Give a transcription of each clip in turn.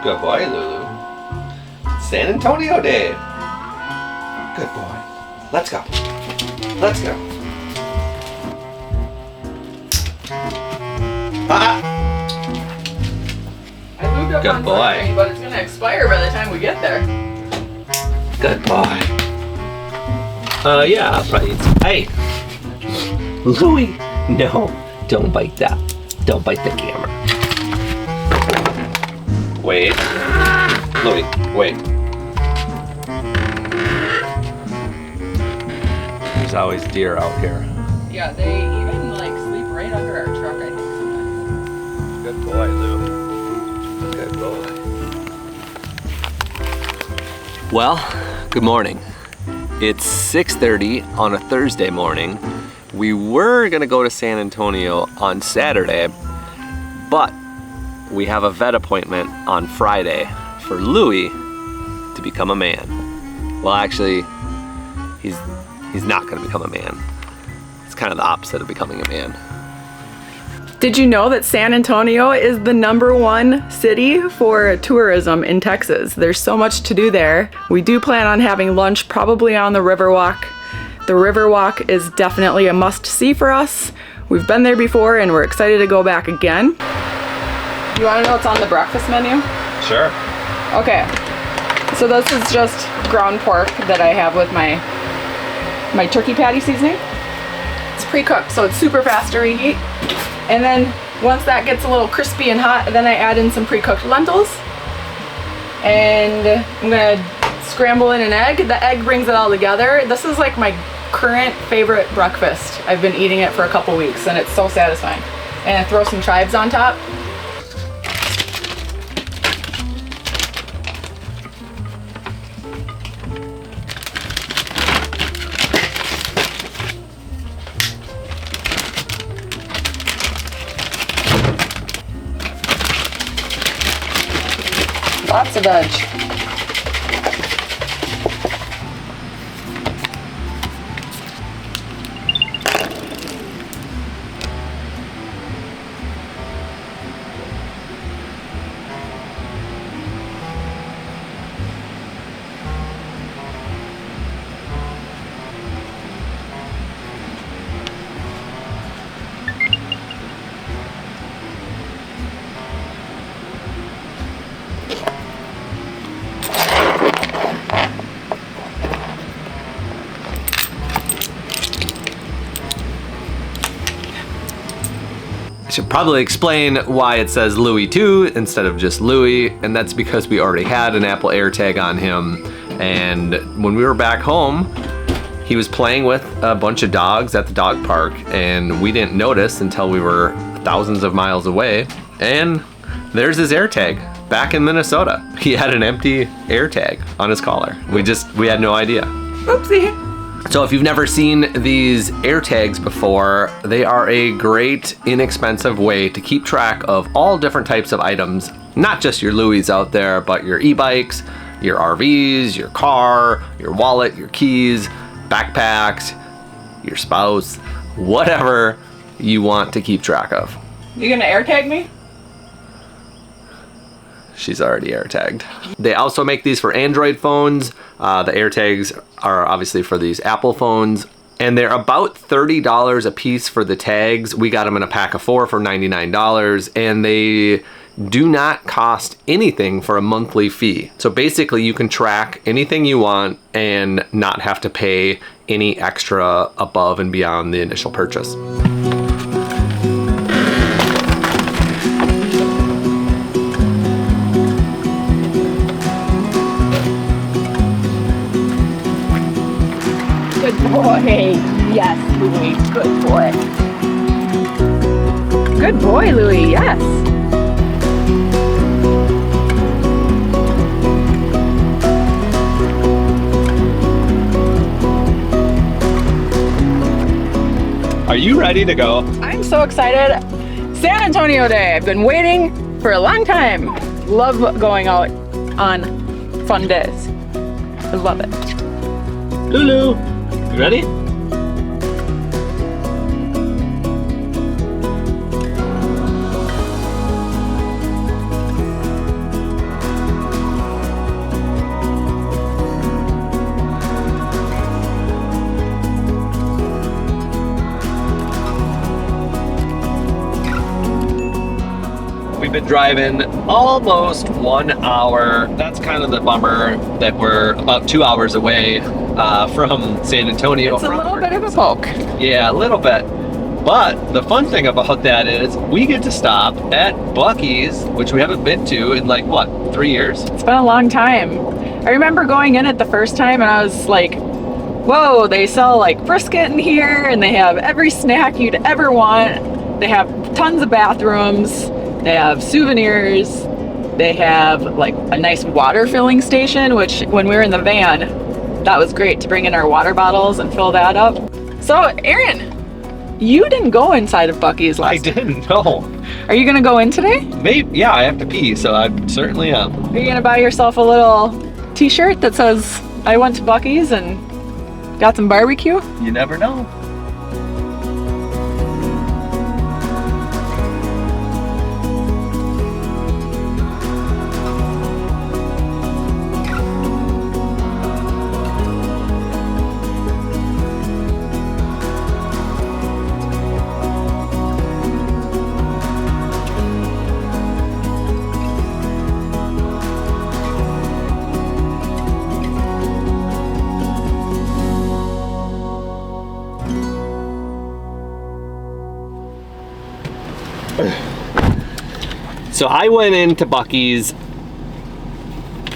Good boy, Lulu. San Antonio Day. Good boy. Let's go. Let's go. Ah! I moved up Good on boy. Sunday, but it's gonna expire by the time we get there. Good boy. Yeah, I'll probably eat some. Hey! Louie! No, don't bite that. Don't bite the camera. Wait. Louie, wait. There's always deer out here. Yeah, they even like sleep right under our truck, I think, sometimes. Good boy, Lou. Good boy. Well, good morning. It's 6:30 on a Thursday morning. We were gonna go to San Antonio on Saturday, but we have a vet appointment on Friday for Louie to become a man. Well, actually, he's not gonna become a man. It's kind of the opposite of becoming a man. Did you know that San Antonio is the #1 city for tourism in Texas? There's so much to do there. We do plan on having lunch probably on the Riverwalk. The Riverwalk is definitely a must-see for us. We've been there before and we're excited to go back again. You want to know what's on the breakfast menu? Sure. Okay, so this is just ground pork that I have with my turkey patty seasoning. It's pre-cooked, so it's super fast to reheat. And then once that gets a little crispy and hot, then I add in some pre-cooked lentils. And I'm gonna scramble in an egg. The egg brings it all together. This is like my current favorite breakfast. I've been eating it for a couple weeks and it's so satisfying. And I throw some chives on top. Lots of veg. I should probably explain why it says Louie 2 instead of just Louie, and that's because we already had an Apple AirTag on him, and when we were back home, he was playing with a bunch of dogs at the dog park, and we didn't notice until we were thousands of miles away, and there's his AirTag back in Minnesota. He had an empty AirTag on his collar. We had no idea. Oopsie. So if you've never seen these AirTags before, they are a great, inexpensive way to keep track of all different types of items, not just your Louies out there, but your e-bikes, your RVs, your car, your wallet, your keys, backpacks, your spouse, whatever you want to keep track of. You gonna AirTag me? She's already AirTagged. They also make these for Android phones. The AirTags are obviously for these Apple phones. And they're about $30 a piece for the tags. We got them in a pack of 4 for $99. And they do not cost anything for a monthly fee. So basically you can track anything you want and not have to pay any extra above and beyond the initial purchase. Good boy. Yes, Louie. Good boy. Good boy, Louie. Yes. Are you ready to go? I'm so excited. San Antonio Day. I've been waiting for a long time. Love going out on fun days. I love it. Lulu, you ready? We've been driving almost 1 hour. That's kind of the bummer that we're about 2 hours away from San Antonio. It's a little bit of a poke. Yeah, a little bit. But the fun thing about that is we get to stop at Buc-ee's, which we haven't been to in like, what, 3 years? It's been a long time. I remember going in it the first time and I was like, whoa, they sell like brisket in here and they have every snack you'd ever want. They have tons of bathrooms. They have souvenirs. They have like a nice water filling station, which when we were in the van, that was great to bring in our water bottles and fill that up. So, Aaron, you didn't go inside of Buc-ee's last I didn't, no. Are you gonna go in today? Maybe, yeah, I have to pee, so I certainly am. Are you gonna buy yourself a little t-shirt that says, I went to Buc-ee's and got some barbecue? You never know. So I went into Buc-ee's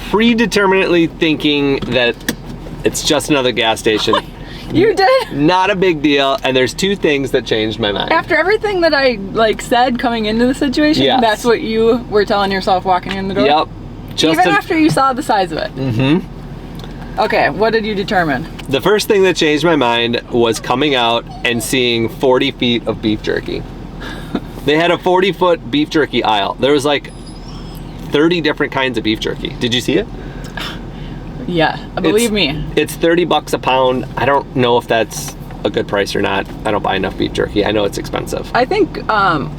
predeterminately thinking that it's just another gas station. You did? Not a big deal, and there's two things that changed my mind. After everything that I like said coming into the situation, Yes. That's what you were telling yourself walking in the door? Yep. Even after you saw the size of it? Mm-hmm. Okay, what did you determine? The first thing that changed my mind was coming out and seeing 40 feet of beef jerky. They had a 40-foot beef jerky aisle. There was like 30 different kinds of beef jerky. Did you see it? Yeah, believe me. It's $30 a pound. I don't know if that's a good price or not. I don't buy enough beef jerky. I know it's expensive. I think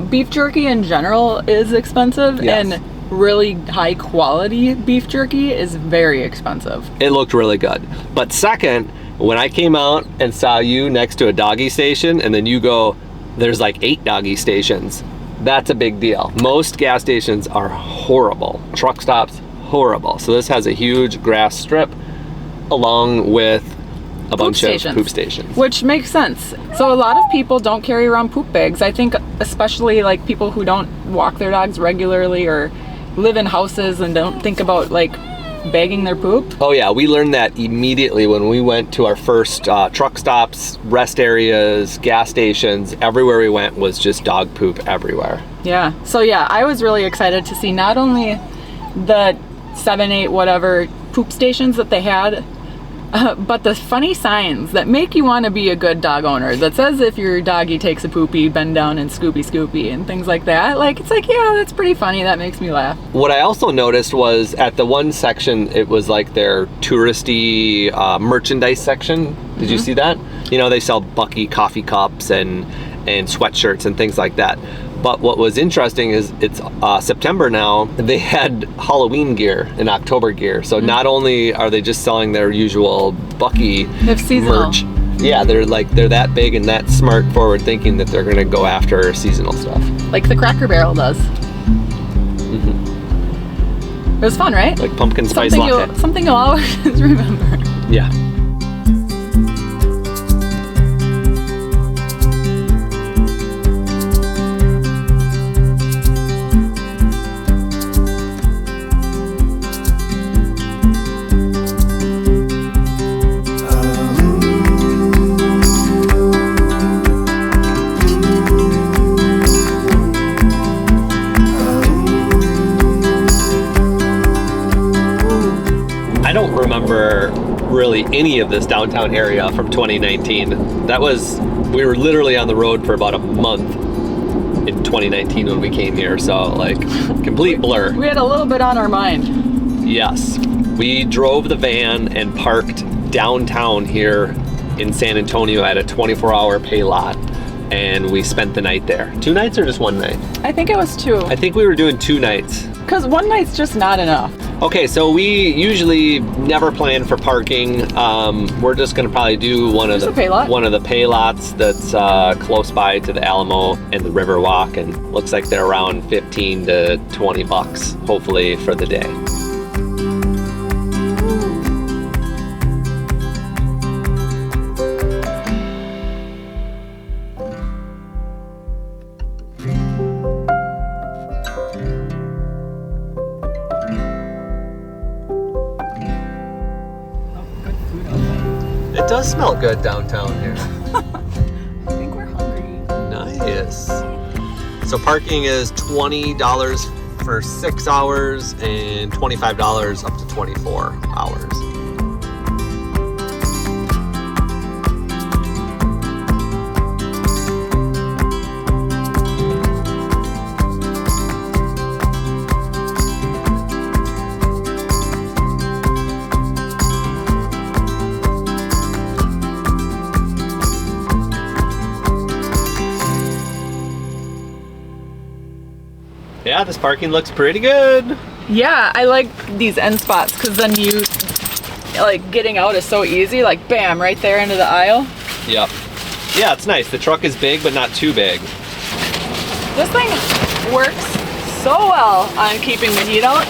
beef jerky in general is expensive, Yes. and really high quality beef jerky is very expensive. It looked really good. But second, when I came out and saw you next to a doggy station, and then you go, there's like 8 doggy stations, that's a big deal. Most gas stations are horrible. Truck stops, horrible. So this has a huge grass strip along with a bunch of poop stations. Which makes sense. So a lot of people don't carry around poop bags. I think especially like people who don't walk their dogs regularly or live in houses and don't think about like bagging their poop. Oh yeah, we learned that immediately when we went to our first truck stops, rest areas, gas stations. Everywhere we went was just dog poop everywhere. Yeah, so yeah, I was really excited to see not only the 7, 8, whatever poop stations that they had, but the funny signs that make you want to be a good dog owner, that says if your doggy takes a poopy, bend down and scoopy and things like that. Like, it's like, yeah, that's pretty funny. That makes me laugh. What I also noticed was at the one section, it was like their touristy merchandise section. Did you see that? You know, they sell Buc-ee coffee cups and sweatshirts and things like that. But what was interesting is it's September now. They had Halloween gear and October gear. So not only are they just selling their usual Buc-ee merch, yeah, they're that big and that smart forward thinking that they're gonna go after seasonal stuff. Like the Cracker Barrel does. It was fun, right? Like pumpkin spice latte. Something you'll always remember. Yeah. Remember really any of this downtown area from 2019. We were literally on the road for about a month in 2019 when we came here, so like complete blur. We had a little bit on our mind. Yes, we drove the van and parked downtown here in San Antonio at a 24-hour pay lot, and we spent the night there. 2 nights or just 1 night? I think it was 2. I think we were doing 2 nights. Because 1 night's just not enough. Okay, so we usually never plan for parking. We're just gonna probably do one of the pay lots that's close by to the Alamo and the Riverwalk, and looks like they're around 15 to 20 bucks, hopefully, for the day. It does smell good downtown here. I think we're hungry. Nice. So parking is $20 for 6 hours and $25 up to 24 hours. Yeah, this parking looks pretty good. Yeah, I like these end spots because then you, like, getting out is so easy. Like, bam, right there into the aisle. Yep. Yeah, it's nice. The truck is big, but not too big. This thing works so well on keeping the heat out.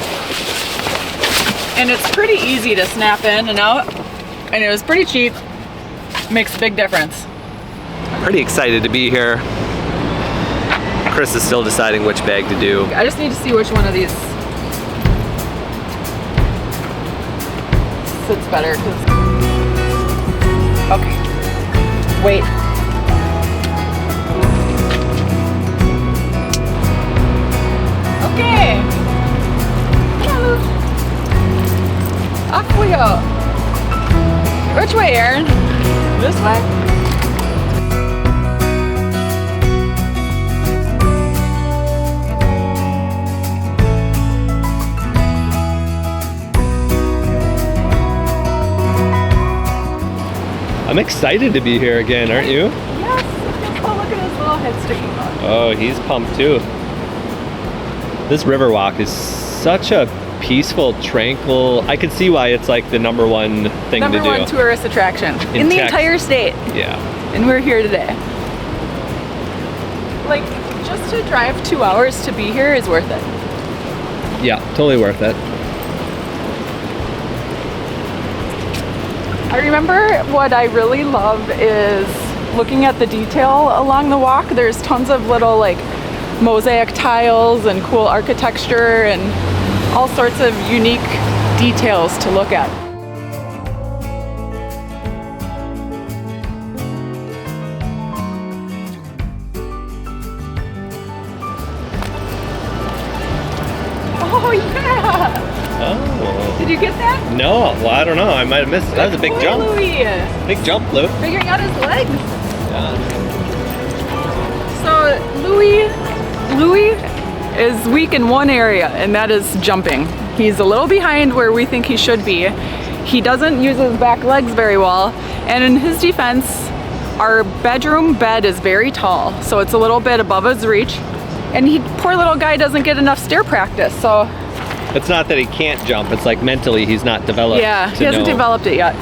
And it's pretty easy to snap in and out. And it was pretty cheap. Makes a big difference. Pretty excited to be here. Chris is still deciding which bag to do. I just need to see which one of these sits better. Okay. Wait. Okay. Off we go. Which way, Aaron? This way? I'm excited to be here again, aren't you? Yes. Oh, look at his little head sticking out. Oh, he's pumped too. This Riverwalk is such a peaceful, tranquil. I can see why it's like the number one thing to do. Number one tourist attraction in the entire state. Yeah. And we're here today. Like, just to drive 2 hours to be here is worth it. Yeah, totally worth it. I remember what I really love is looking at the detail along the walk. There's tons of little like mosaic tiles and cool architecture and all sorts of unique details to look at. Oh yeah! Oh. Did you get that? No, well, I don't know. I might have missed it. That was a big jump. Louie. Big jump, Lou. Figuring out his legs. Yeah. So Louie is weak in one area, and that is jumping. He's a little behind where we think he should be. He doesn't use his back legs very well, and in his defense, our bedroom bed is very tall, so it's a little bit above his reach. And poor little guy doesn't get enough stair practice, so. It's not that he can't jump, it's like mentally he's not developed. Yeah, he hasn't developed it yet.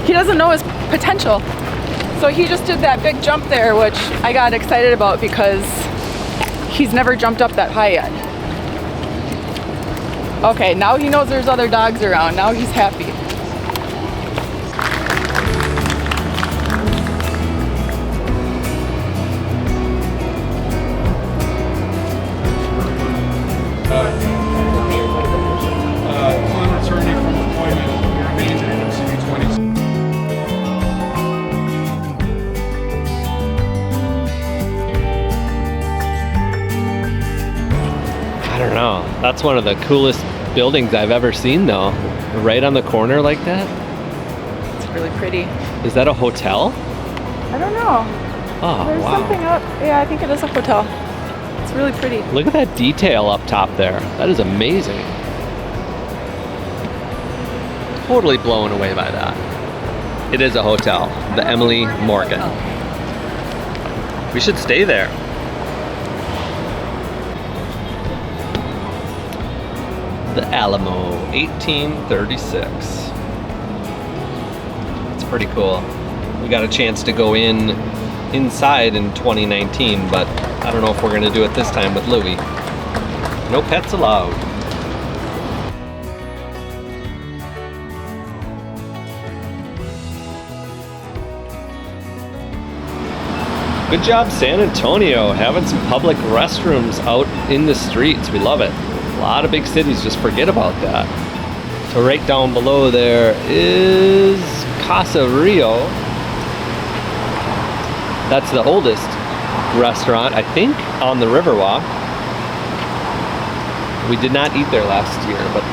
He doesn't know his potential. So he just did that big jump there, which I got excited about because he's never jumped up that high yet. Okay, now he knows there's other dogs around. Now he's happy. I don't know. That's one of the coolest buildings I've ever seen though. Right on the corner like that. It's really pretty. Is that a hotel? I don't know. Oh, There's wow. something up. Yeah, I think it is a hotel. It's really pretty. Look at that detail up top there. That is amazing. Totally blown away by that. It is a hotel. The Emily Morgan. We should stay there. The Alamo, 1836. It's pretty cool. We got a chance to go inside in 2019, but I don't know if we're gonna do it this time with Louie. No pets allowed. Good job, San Antonio, having some public restrooms out in the streets. We love it. A lot of big cities just forget about that. So right down below there is Casa Rio. That's the oldest restaurant, I think, on the Riverwalk. We did not eat there last year, but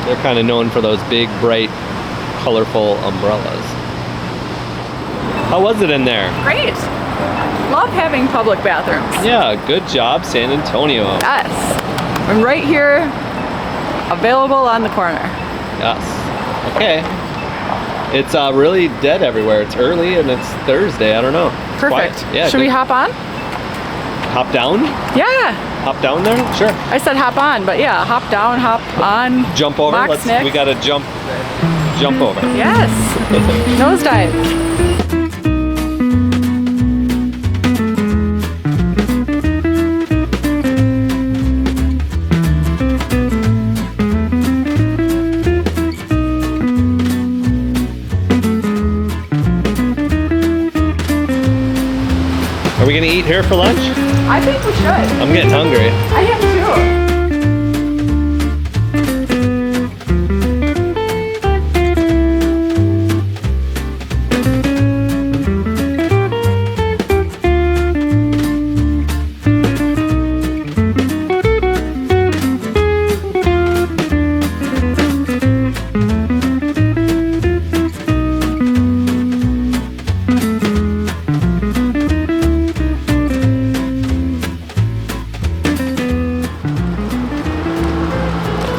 they're kind of known for those big, bright, colorful umbrellas. How was it in there? Great. Love having public bathrooms. Yeah, good job, San Antonio. Yes. I'm right here, available on the corner. Yes. Okay. It's really dead everywhere. It's early and it's Thursday. I don't know. It's Perfect. quiet. Yeah. Should we hop on? Hop down? Yeah. Hop down there? Sure. I said hop on, but yeah, hop down, hop on. Jump over. Mock We gotta jump over. Yes. Nosedive. Are we gonna eat here for lunch? I think we should. I'm getting hungry. I am too.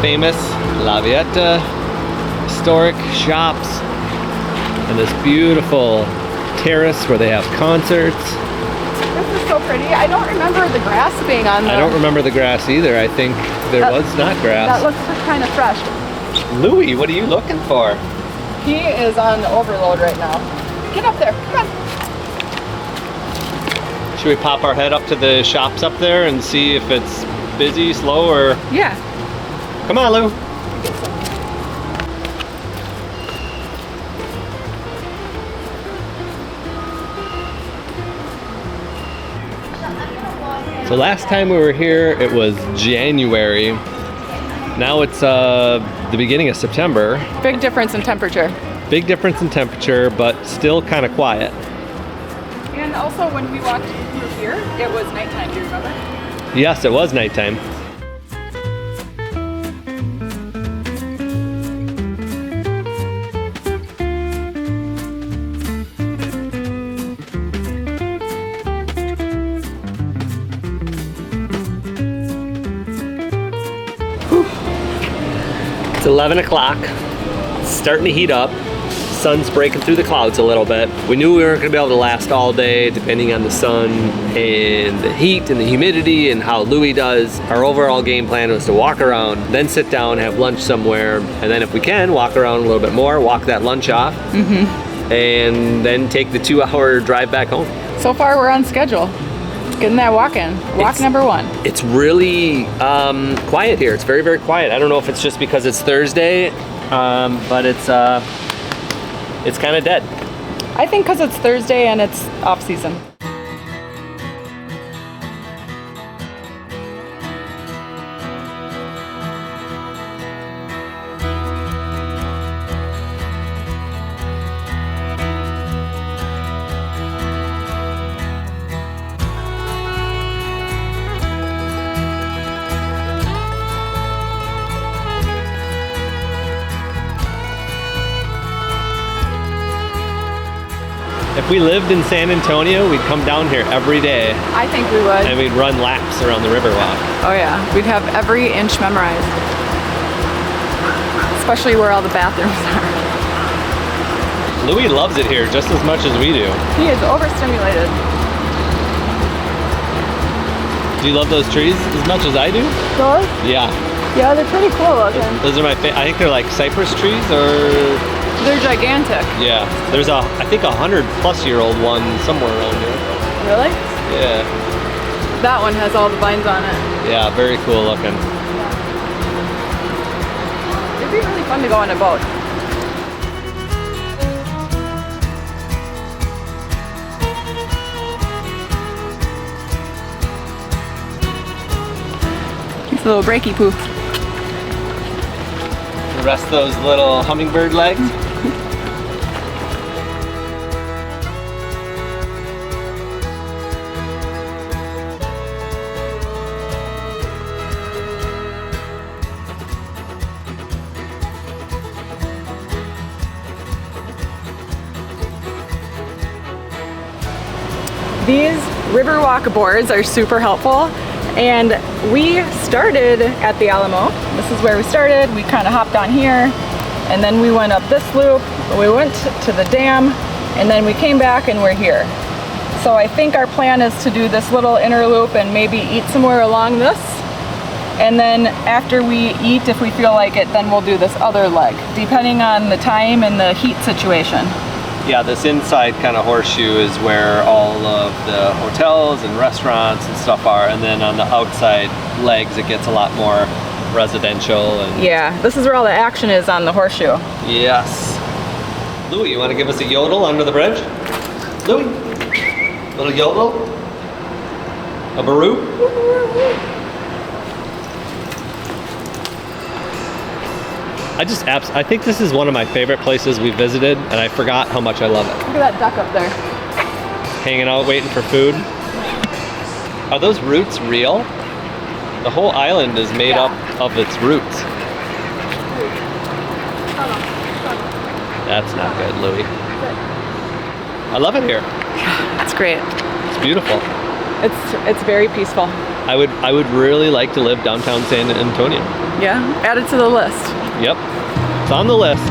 Famous La Vieta historic shops and this beautiful terrace where they have concerts. This is so pretty. I don't remember the grass being on the... I don't remember the grass either. I think there was not grass. That looks kind of fresh. Louie, what are you looking for? He is on overload right now. Get up there. Come on. Should we pop our head up to the shops up there and see if it's busy, slow, or... Yeah. Come on, Lou. So last time we were here, it was January. Now it's the beginning of September. Big difference in temperature. Big difference in temperature, but still kind of quiet. And also when we walked through here, it was nighttime, do you remember? Yes, it was nighttime. It's 11 o'clock, it's starting to heat up, sun's breaking through the clouds a little bit. We knew we weren't gonna be able to last all day depending on the sun and the heat and the humidity and how Louie does. Our overall game plan was to walk around, then sit down, have lunch somewhere, and then if we can, walk around a little bit more, walk that lunch off, and then take the 2-hour drive back home. So far we're on schedule. Getting that walk in. Walk number one. It's really quiet here. It's very, very quiet. I don't know if it's just because it's Thursday, but it's kind of dead. I think because it's Thursday and it's off season. If we lived in San Antonio, we'd come down here every day I think we would. and we'd run laps around the Riverwalk. Oh yeah, we'd have every inch memorized. Especially where all the bathrooms are. Louie loves it here just as much as we do. He is overstimulated. Do you love those trees as much as I do? Those? Yeah. Yeah, they're pretty cool looking. Those are my I think they're like cypress trees or... They're gigantic. Yeah, there's I think 100-plus-year-old one somewhere around here. Really? Yeah. That one has all the vines on it. Yeah, very cool looking. It'd be really fun to go on a boat. It's a little breaky poo. Rest those little hummingbird legs. These Riverwalk boards are super helpful, and we started at the Alamo. This is where we started. We kind of hopped on here, and then we went up this loop, we went to the dam, and then we came back and we're here. So I think our plan is to do this little inner loop and maybe eat somewhere along this. And then after we eat, if we feel like it, then we'll do this other leg, depending on the time and the heat situation. Yeah, this inside kind of horseshoe is where all of the hotels and restaurants and stuff are, and then on the outside legs it gets a lot more residential. And yeah, this is where all the action is on the horseshoe. Yes. Louie, you want to give us a yodel under the bridge? Louie, little yodel? A baroo? I think this is one of my favorite places we visited, and I forgot how much I love it. Look at that duck up there. Hanging out, waiting for food. Are those roots real? The whole island is made up of its roots. That's not good, Louie. I love it here. It's great. It's beautiful. It's very peaceful. I would really like to live downtown San Antonio. Yeah, add it to the list. Yep, it's on the list.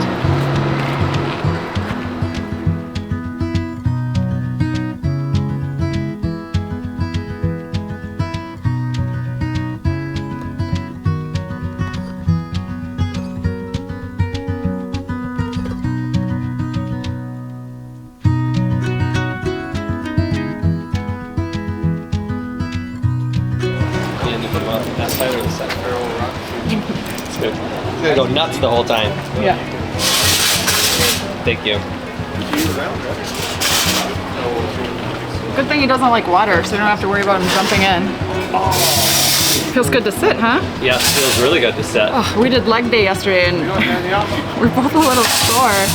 That side or the center? It's good. It's gonna go nuts the whole time. Yeah. Thank you. Good thing he doesn't like water, so you don't have to worry about him jumping in. Feels good to sit, huh? Yeah, it feels really good to sit. Oh, we did leg day yesterday and we're both a little sore.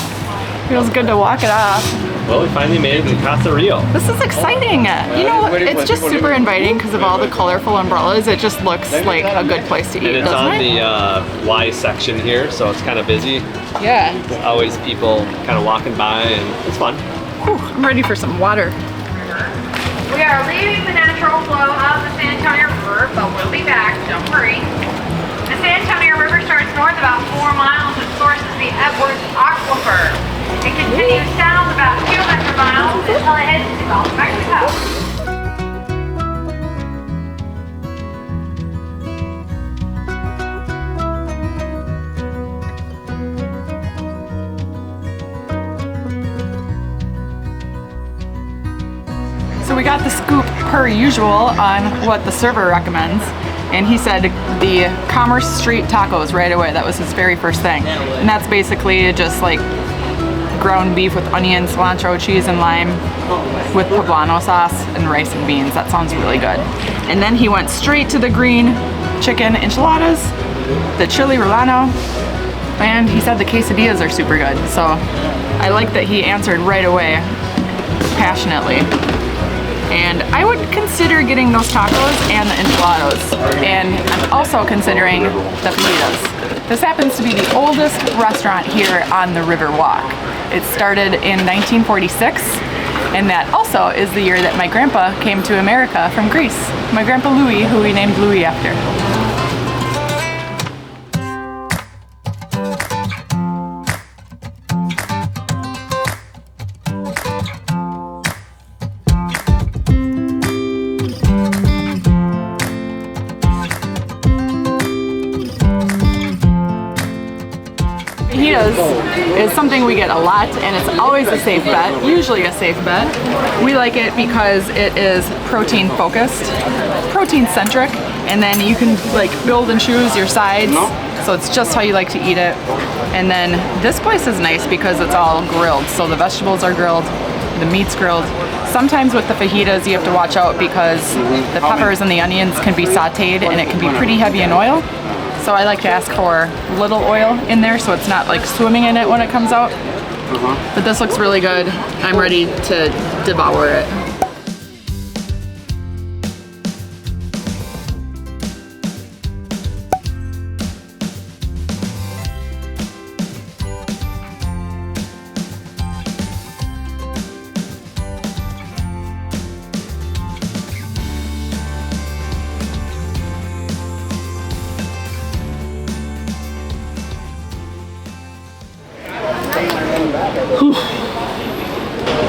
Feels good to walk it off. Well, we finally made it to Casa Rio. This is exciting. You know, it's just super inviting because of all the colorful umbrellas. It just looks like a good place to eat, And it's doesn't on it? the Y section here, so it's kind of busy. Yeah. Always people kind of walking by, and it's fun. Whew, I'm ready for some water. We are leaving the natural flow of the San Antonio River, but we'll be back, don't worry. The San Antonio River starts north about 4 miles and sources the Edwards Aquifer. It continues south about 200 miles until it heads to Gulf of Mexico. So we got the scoop per usual on what the server recommends. And he said the Commerce Street tacos right away. That was his very first thing. And that's basically just like ground beef with onion, cilantro, cheese, and lime with poblano sauce and rice and beans. That sounds really good. And then he went straight to the green chicken enchiladas, the chili relleno, and he said the quesadillas are super good. So I like that he answered right away, passionately. And I would consider getting those tacos and the enchiladas. And I'm also considering the fajitas. This happens to be the oldest restaurant here on the River Walk. It started in 1946, and that also is the year that my grandpa came to America from Greece. My grandpa Louis, who we named Louis after. fajitas is something we get a lot, and it's always a safe bet, usually a safe bet. We like it because it is protein focused, protein centric, and then you can like build and choose your sides, so it's just how you like to eat it. And then this place is nice because it's all grilled, so the vegetables are grilled, the meat's grilled. Sometimes with the fajitas you have to watch out because the peppers and the onions can be sauteed and it can be pretty heavy in oil. So I like to ask for little oil in there so it's not like swimming in it when it comes out. But this looks really good. I'm ready to devour it.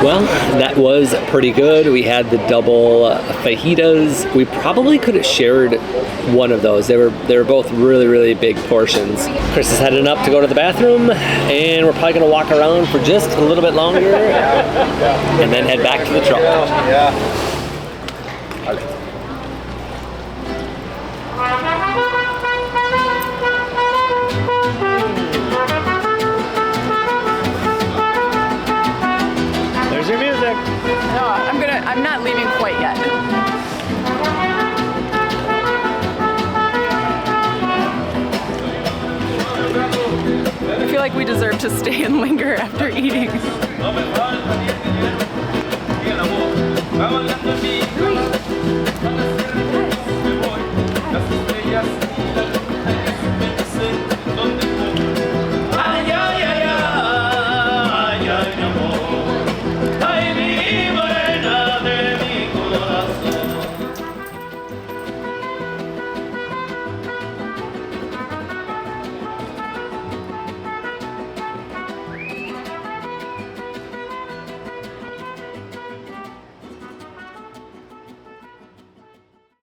Well, that was pretty good. We had the double fajitas. We probably could have shared one of those. They were both really, really big portions. Chris is heading up to go to the bathroom, and we're probably gonna walk around for just a little bit longer and then head back to the truck. There's your music. No, I'm not leaving quite yet. I feel like we deserve to stay and linger after eating.